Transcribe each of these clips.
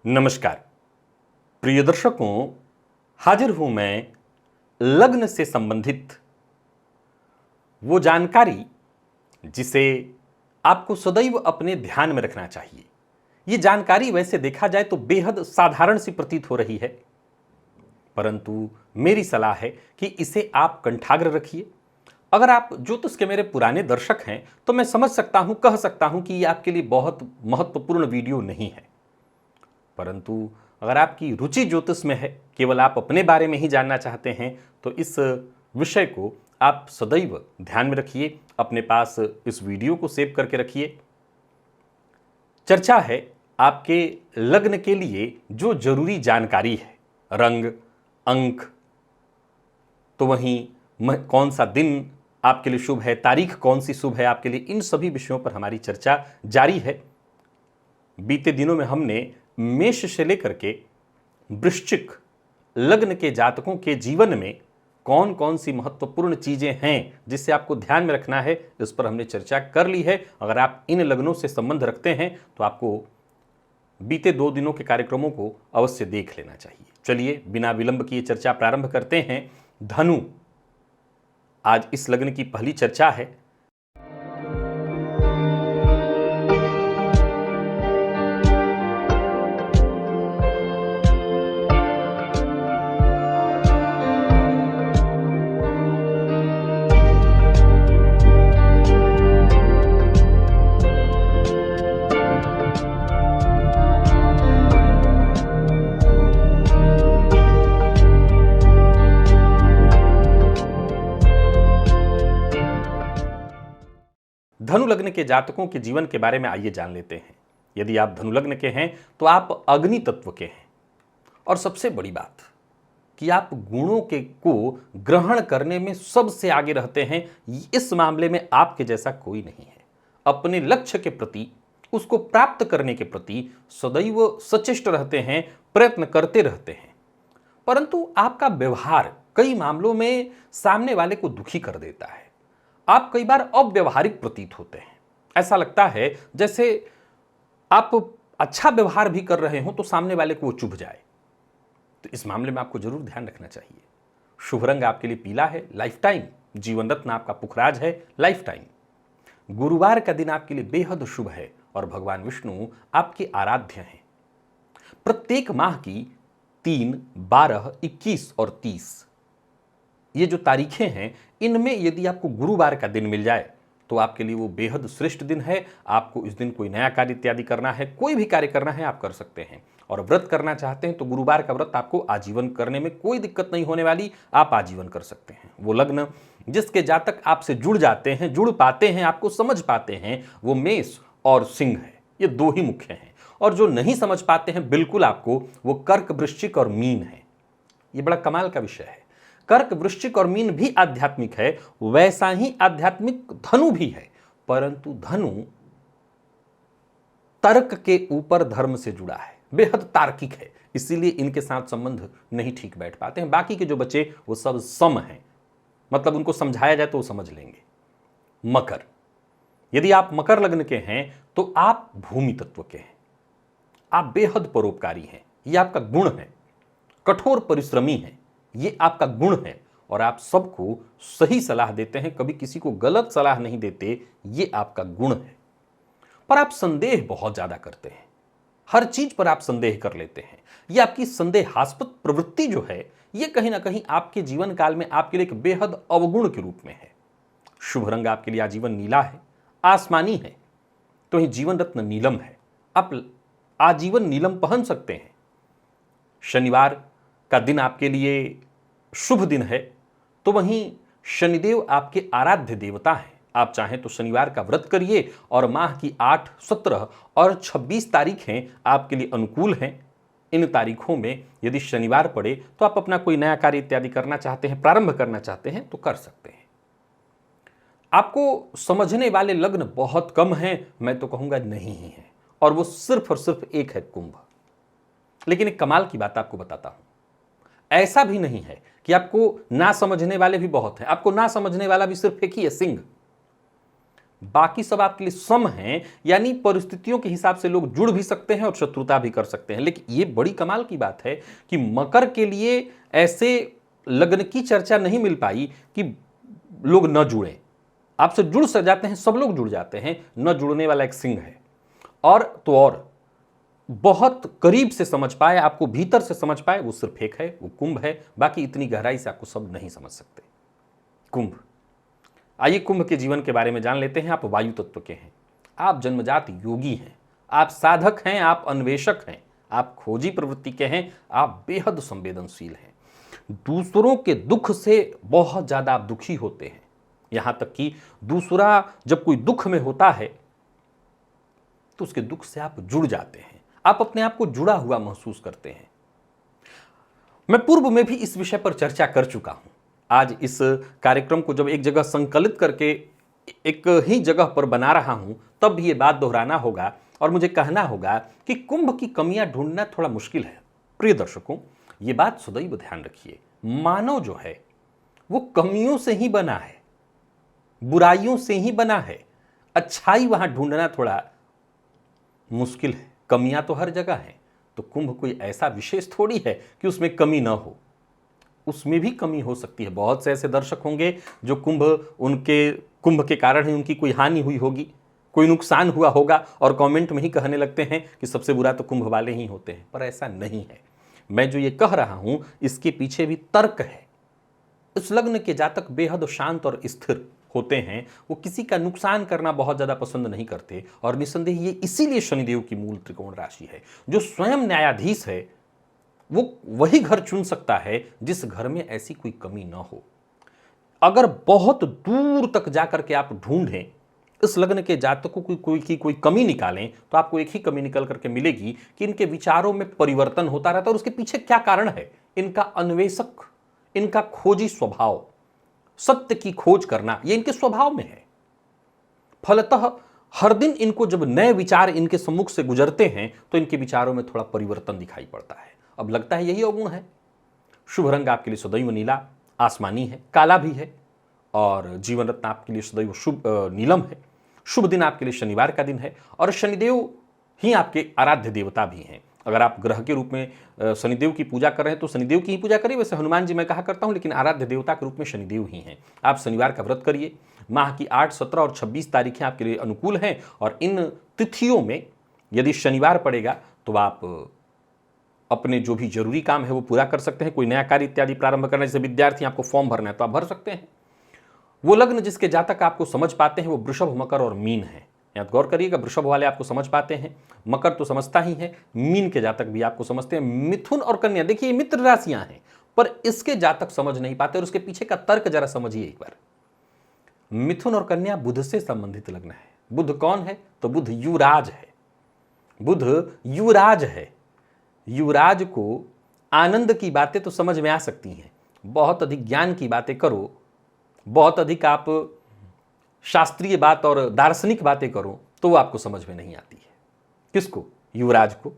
नमस्कार प्रिय दर्शकों, हाजिर हूं मैं लग्न से संबंधित वो जानकारी जिसे आपको सदैव अपने ध्यान में रखना चाहिए। ये जानकारी वैसे देखा जाए तो बेहद साधारण सी प्रतीत हो रही है, परंतु मेरी सलाह है कि इसे आप कंठाग्र रखिए। अगर आप ज्योतिष के मेरे पुराने दर्शक हैं तो मैं समझ सकता हूं, कह सकता हूं कि ये आपके लिए बहुत महत्वपूर्ण वीडियो नहीं है, परंतु अगर आपकी रुचि ज्योतिष में है, केवल आप अपने बारे में ही जानना चाहते हैं, तो इस विषय को आप सदैव ध्यान में रखिए, अपने पास इस वीडियो को सेव करके रखिए। चर्चा है आपके लग्न के लिए जो जरूरी जानकारी है, रंग, अंक, तो वहीं कौन सा दिन आपके लिए शुभ है, तारीख कौन सी शुभ है आपके लिए, इन सभी विषयों पर हमारी चर्चा जारी है। बीते दिनों में हमने मेष से लेकर के वृश्चिक लग्न के जातकों के जीवन में कौन कौन सी महत्वपूर्ण चीजें हैं जिससे आपको ध्यान में रखना है, इस पर हमने चर्चा कर ली है। अगर आप इन लग्नों से संबंध रखते हैं तो आपको बीते 2 दिनों के कार्यक्रमों को अवश्य देख लेना चाहिए। चलिए बिना विलंब किए चर्चा प्रारंभ करते हैं। धनु, आज इस लग्न की पहली चर्चा है। धनु लग्न के जातकों के जीवन के बारे में आइए जान लेते हैं। यदि आप धनु लग्न के हैं तो आप अग्नि तत्व के हैं, और सबसे बड़ी बात कि आप गुणों के को ग्रहण करने में सबसे आगे रहते हैं। इस मामले में आपके जैसा कोई नहीं है। अपने लक्ष्य के प्रति, उसको प्राप्त करने के प्रति सदैव सचेष्ट रहते हैं, प्रयत्न करते रहते हैं, परंतु आपका व्यवहार कई मामलों में सामने वाले को दुखी कर देता है। आप कई बार अव्यवहारिक प्रतीत होते हैं। ऐसा लगता है जैसे आप अच्छा व्यवहार भी कर रहे हो तो सामने वाले को वो चुभ जाए। तो इस मामले में आपको जरूर ध्यान रखना चाहिए। शुभ रंग आपके लिए पीला है, लाइफ टाइम। जीवन रत्न आपका पुखराज है, लाइफ टाइम। गुरुवार का दिन आपके लिए बेहद शुभ है और भगवान विष्णु आपके आराध्य हैं। प्रत्येक माह की 3, 12, 21 और 30 ये जो तारीखें हैं, इनमें यदि आपको गुरुवार का दिन मिल जाए तो आपके लिए वो बेहद श्रेष्ठ दिन है। आपको इस दिन कोई नया कार्य इत्यादि करना है, कोई भी कार्य करना है, आप कर सकते हैं। और व्रत करना चाहते हैं तो गुरुवार का व्रत आपको आजीवन करने में कोई दिक्कत नहीं होने वाली, आप आजीवन कर सकते हैं। वो लग्न जिसके जातक आपसे जुड़ जाते हैं, जुड़ पाते हैं, आपको समझ पाते हैं, वो मेष और सिंह है। ये 2 ही मुख्य हैं। और जो नहीं समझ पाते हैं बिल्कुल आपको, वो कर्क, वृश्चिक और मीन है। ये बड़ा कमाल का विषय है। कर्क, वृश्चिक और मीन भी आध्यात्मिक है, वैसा ही आध्यात्मिक धनु भी है, परंतु धनु तर्क के ऊपर धर्म से जुड़ा है, बेहद तार्किक है, इसीलिए इनके साथ संबंध नहीं ठीक बैठ पाते हैं। बाकी के जो बचे वो सब सम हैं, मतलब उनको समझाया जाए तो वो समझ लेंगे। मकर, यदि आप मकर लग्न के हैं तो आप भूमि तत्व के हैं। आप बेहद परोपकारी हैं, ये आपका गुण है। कठोर परिश्रमी हैं, ये आपका गुण है। और आप सबको सही सलाह देते हैं, कभी किसी को गलत सलाह नहीं देते, ये आपका गुण है। पर आप संदेह बहुत ज्यादा करते हैं, हर चीज पर आप संदेह कर लेते हैं। ये आपकी संदेहास्पद प्रवृत्ति जो है, ये कहीं ना कहीं आपके जीवन काल में आपके लिए एक बेहद अवगुण के रूप में है। शुभ रंग आपके लिए आजीवन नीला है, आसमानी है, तो ही जीवन रत्न नीलम है। आप आजीवन नीलम पहन सकते हैं। शनिवार का दिन आपके लिए शुभ दिन है, तो वहीं शनिदेव आपके आराध्य देवता हैं। आप चाहें तो शनिवार का व्रत करिए और माह की 8, 17 और 26 तारीखें आपके लिए अनुकूल हैं। इन तारीखों में यदि शनिवार पड़े तो आप अपना कोई नया कार्य इत्यादि करना चाहते हैं, प्रारंभ करना चाहते हैं तो कर सकते हैं। आपको समझने वाले लग्न बहुत कम हैं, मैं तो कहूंगा नहीं ही है, और वो सिर्फ और सिर्फ एक है, कुंभ। लेकिन एक कमाल की बात आपको बताता हूं, ऐसा भी नहीं है कि आपको ना समझने वाले भी बहुत हैं। आपको ना समझने वाला भी सिर्फ एक ही है, सिंह। बाकी सब आपके लिए सम हैं, यानी परिस्थितियों के हिसाब से लोग जुड़ भी सकते हैं और शत्रुता भी कर सकते हैं। लेकिन ये बड़ी कमाल की बात है कि मकर के लिए ऐसे लग्न की चर्चा नहीं मिल पाई कि लोग न जुड़े। आपसे जुड़ सक जाते हैं, सब लोग जुड़ जाते हैं, न जुड़ने वाला एक सिंह है। और तो और बहुत करीब से समझ पाए, आपको भीतर से समझ पाए, वो सिर्फ एक है, वो कुंभ है। बाकी इतनी गहराई से आपको सब नहीं समझ सकते। कुंभ, आइए कुंभ के जीवन के बारे में जान लेते हैं। आप वायु तत्व के हैं, आप जन्मजात योगी हैं, आप साधक हैं, आप अन्वेषक हैं, आप खोजी प्रवृत्ति के हैं, आप बेहद संवेदनशील हैं। दूसरों के दुख से बहुत ज्यादा आप दुखी होते हैं, यहां तक कि दूसरा जब कोई दुख में होता है तो उसके दुख से आप जुड़ जाते हैं, आप अपने आप को जुड़ा हुआ महसूस करते हैं। मैं पूर्व में भी इस विषय पर चर्चा कर चुका हूं। आज इस कार्यक्रम को जब एक जगह संकलित करके एक ही जगह पर बना रहा हूं, तब भी ये बात दोहराना होगा और मुझे कहना होगा कि कुंभ की कमियां ढूंढना थोड़ा मुश्किल है। प्रिय दर्शकों, ये बात सदैव ध्यान रखिए, मानव जो है वो कमियों से ही बना है, बुराइयों से ही बना है। अच्छाई वहां ढूंढना थोड़ा मुश्किल है। कमियां तो हर जगह हैं, तो कुंभ कोई ऐसा विशेष थोड़ी है कि उसमें कमी ना हो, उसमें भी कमी हो सकती है। बहुत से ऐसे दर्शक होंगे जो कुंभ के कारण ही उनकी कोई हानि हुई होगी, कोई नुकसान हुआ होगा, और कमेंट में ही कहने लगते हैं कि सबसे बुरा तो कुंभ वाले ही होते हैं। पर ऐसा नहीं है। मैं जो ये कह रहा हूं इसके पीछे भी तर्क है। इस लग्न के जातक बेहद शांत और स्थिर होते हैं, वो किसी का नुकसान करना बहुत ज्यादा पसंद नहीं करते। और निस्संदेह ये इसीलिए शनिदेव की मूल त्रिकोण राशि है। जो स्वयं न्यायाधीश है वो वही घर चुन सकता है जिस घर में ऐसी कोई कमी ना हो। अगर बहुत दूर तक जाकर के आप ढूंढें, इस लग्न के जातकों की कोई कमी निकालें, तो आपको एक ही कमी निकल करके मिलेगी कि इनके विचारों में परिवर्तन होता रहता है। और उसके पीछे क्या कारण है? इनका अन्वेषक, इनका खोजी स्वभाव, सत्य की खोज करना, यह इनके स्वभाव में है। फलतः हर दिन इनको जब नए विचार इनके सम्मुख से गुजरते हैं तो इनके विचारों में थोड़ा परिवर्तन दिखाई पड़ता है। अब लगता है यही अवगुण है। शुभ रंग आपके लिए सदैव नीला, आसमानी है, काला भी है। और जीवन रत्न आपके लिए सदैव शुभ नीलम है। शुभ दिन आपके लिए शनिवार का दिन है और शनिदेव ही आपके आराध्य देवता भी हैं। अगर आप ग्रह के रूप में शनिदेव की पूजा कर रहे हैं तो शनिदेव की ही पूजा करिए। वैसे हनुमान जी मैं कहा करता हूं, लेकिन आराध्य देवता के रूप में शनिदेव ही हैं। आप शनिवार का व्रत करिए। माह की 8, 17 और 26 तारीखें आपके लिए अनुकूल हैं। और इन तिथियों में यदि शनिवार पड़ेगा तो आप अपने जो भी जरूरी काम है वो पूरा कर सकते हैं। कोई नया कार्य इत्यादि प्रारंभ करना, जैसे विद्यार्थी आपको फॉर्म भरना है तो आप भर सकते हैं। वो लग्न जिसके जातक आपको समझ पाते हैं वो वृषभ, मकर और मीन है। यहां गौर करिएगा, वृषभ वाले आपको समझ पाते हैं, मकर तो समझता ही है, मीन के जातक भी आपको समझते हैं। मिथुन और कन्या, देखिए मित्र राशियां हैं, पर इसके जातक समझ नहीं पाते। और उसके पीछे का तर्क जरा समझिए एक बार। मिथुन और कन्या बुध से संबंधित लग्न है। बुध कौन है? तो बुध युवराज है। बुध युवराज है। युवराज को आनंद की बातें तो समझ में आ सकती हैं, बहुत अधिक ज्ञान की बातें करो, बहुत अधिक आप शास्त्रीय बात और दार्शनिक बातें करो तो वो आपको समझ में नहीं आती है। किसको? युवराज को,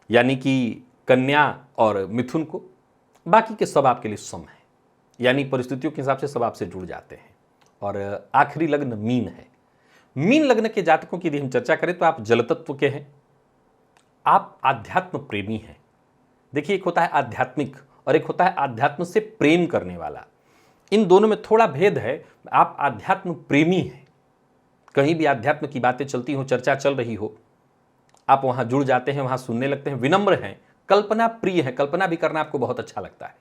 यानी कि कन्या और मिथुन को। बाकी के सब आपके लिए सम है, यानी परिस्थितियों के हिसाब से सब आपसे जुड़ जाते हैं। और आखिरी लग्न मीन है। मीन लग्न के जातकों की यदि हम चर्चा करें तो आप जल तत्व के हैं, आप आध्यात्म प्रेमी हैं। देखिए, एक होता है आध्यात्मिक और एक होता है आध्यात्म से प्रेम करने वाला। इन दोनों में थोड़ा भेद है। आप आध्यात्म प्रेमी हैं, कहीं भी आध्यात्म की बातें चलती हो, चर्चा चल रही हो, आप वहां जुड़ जाते हैं, वहां सुनने लगते हैं। विनम्र हैं, कल्पना प्रिय है, कल्पना भी करना आपको बहुत अच्छा लगता है।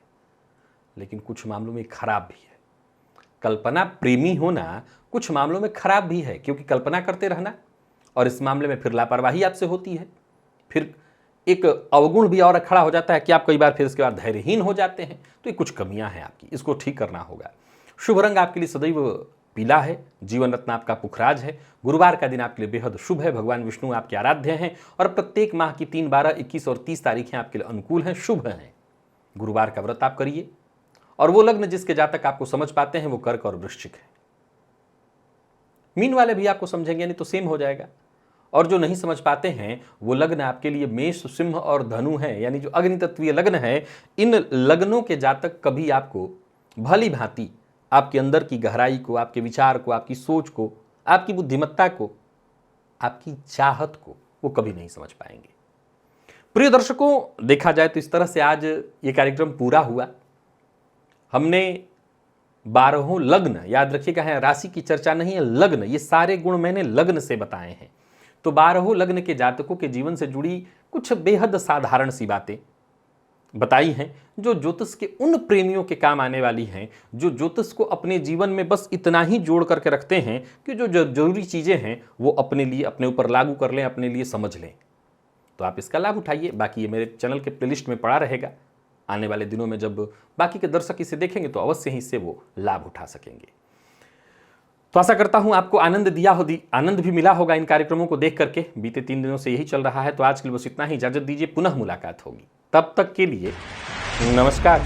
लेकिन कुछ मामलों में खराब भी है। कल्पना प्रेमी होना कुछ मामलों में खराब भी है, क्योंकि कल्पना करते रहना और इस मामले में फिर लापरवाही आपसे होती है। फिर एक अवगुण भी और खड़ा हो जाता है कि आप कई बार फिर इसके बाद धैर्यहीन हो जाते हैं। तो ये कुछ कमियां हैं आपकी, इसको ठीक करना होगा। शुभ रंग आपके लिए सदैव पीला है। जीवन रत्न आपका पुखराज है। गुरुवार का दिन आपके लिए बेहद शुभ है। भगवान विष्णु आपके आराध्य हैं और प्रत्येक माह की 3, 12, 21 और 30 तारीखें आपके लिए अनुकूल हैं, शुभ हैं। गुरुवार का व्रत आप करिए। और वो लग्न जिसके जातक आपको समझ पाते हैं वो कर्क और वृश्चिक है। मीन वाले भी आपको समझेंगे, यानी तो सेम हो जाएगा। और जो नहीं समझ पाते हैं वो लग्न आपके लिए मेष, सिंह और धनु है, यानी जो अग्नि तत्वीय लग्न है। इन लग्नों के जातक कभी आपको भली भांति आपके अंदर की गहराई को, आपके विचार को, आपकी सोच को, आपकी बुद्धिमत्ता को, आपकी चाहत को वो कभी नहीं समझ पाएंगे। प्रिय दर्शकों, देखा जाए तो इस तरह से आज ये कार्यक्रम पूरा हुआ। हमने 12 लग्न, याद रखिएगा, है राशि की चर्चा नहीं है, लग्न, ये सारे गुण मैंने लग्न से बताए हैं। तो 12 लग्न के जातकों के जीवन से जुड़ी कुछ बेहद साधारण सी बातें बताई हैं, जो ज्योतिष के उन प्रेमियों के काम आने वाली हैं जो ज्योतिष को अपने जीवन में बस इतना ही जोड़ करके रखते हैं कि जो जरूरी चीज़ें हैं वो अपने लिए, अपने ऊपर लागू कर लें, अपने लिए समझ लें। तो आप इसका लाभ उठाइए। बाकी ये मेरे चैनल के प्लेलिस्ट में पड़ा रहेगा। आने वाले दिनों में जब बाकी के दर्शक इसे देखेंगे तो अवश्य ही इससे वो लाभ उठा सकेंगे। तो आशा करता हूं आपको आनंद आनंद भी मिला होगा इन कार्यक्रमों को देख करके। बीते 3 दिनों से यही चल रहा है। तो आज के लिए बस इतना ही, इजाजत दीजिए, पुनः मुलाकात होगी। तब तक के लिए नमस्कार।